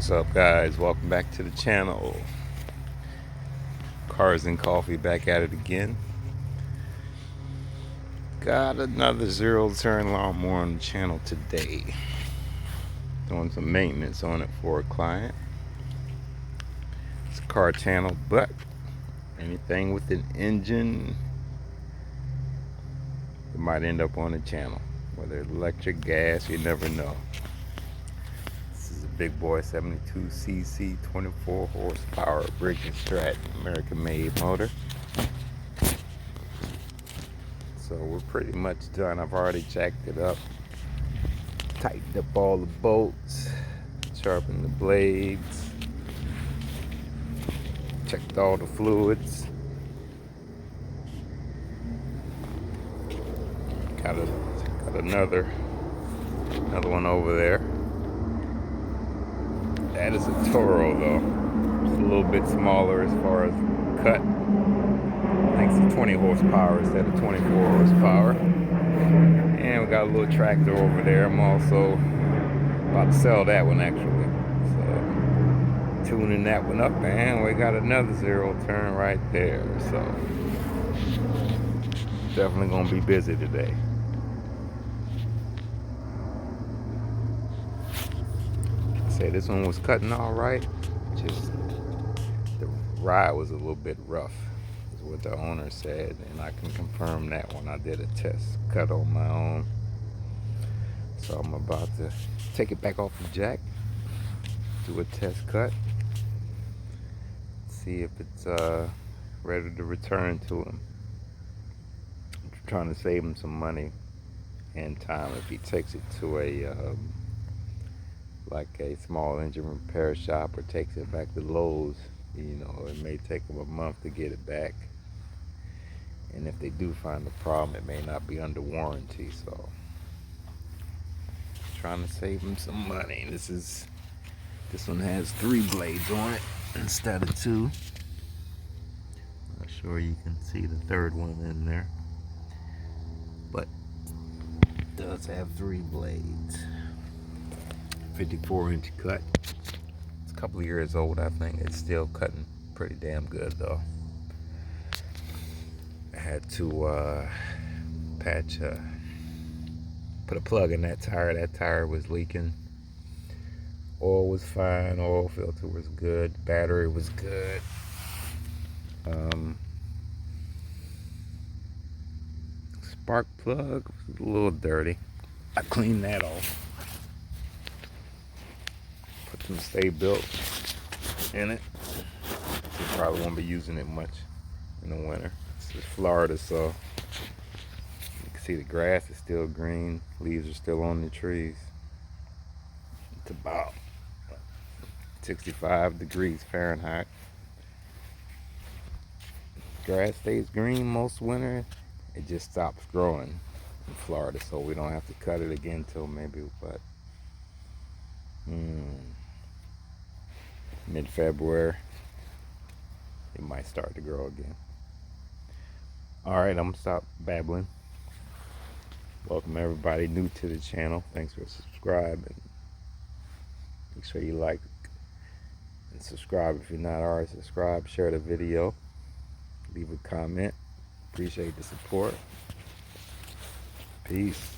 What's up, guys? Welcome back to the channel. Cars and Coffee back at it again. Got another zero-turn lawnmower on the channel today. Doing some maintenance on it for a client. It's a car channel, but anything with an engine, it might end up on the channel. Whether it's electric, gas, you never know. Big boy 72cc 24 horsepower Briggs & Stratton American made motor. So we're pretty much done. I've already jacked it up, tightened up all the bolts, sharpened the blades, checked all the fluids. Got another one over there. That is a Toro though. It's a little bit smaller as far as cut. I think it's 20 horsepower instead of 24 horsepower. And we got a little tractor over there. I'm also about to sell that one actually. So tuning that one up, and we got another zero turn right there. So definitely gonna be busy today. Say this one was cutting all right, just the ride was a little bit rough is what the owner said, and I can confirm that when I did a test cut on my own. So I'm about to take it back off the jack, do a test cut, see if it's ready to return to him. I'm trying to save him some money and time if he takes it to like a small engine repair shop or takes it back to Lowe's. You know, it may take them a month to get it back, and if they do find a problem, it may not be under warranty. So trying to save them some money. This one has 3 blades on it instead of 2. Not sure you can see the third one in there, but it does have 3 blades. 54-inch cut. It's a couple of years old, I think. It's still cutting pretty damn good though. I had to put a plug in that tire. That tire was leaking. Oil was fine. Oil filter was good. Battery was good. Spark plug was a little dirty. I cleaned that off. Put some Stay Built in it. You probably won't be using it much in the winter. This is Florida, so you can see the grass is still green. Leaves are still on the trees. It's about 65 degrees Fahrenheit. Grass stays green most winter. It just stops growing in Florida, so we don't have to cut it again till maybe what? Mid-February. It might start to grow again. Alright, I'm gonna stop babbling. Welcome everybody new to the channel. Thanks for subscribing. Make sure you like and subscribe if you're not already subscribed. Share the video. Leave a comment. Appreciate the support. Peace.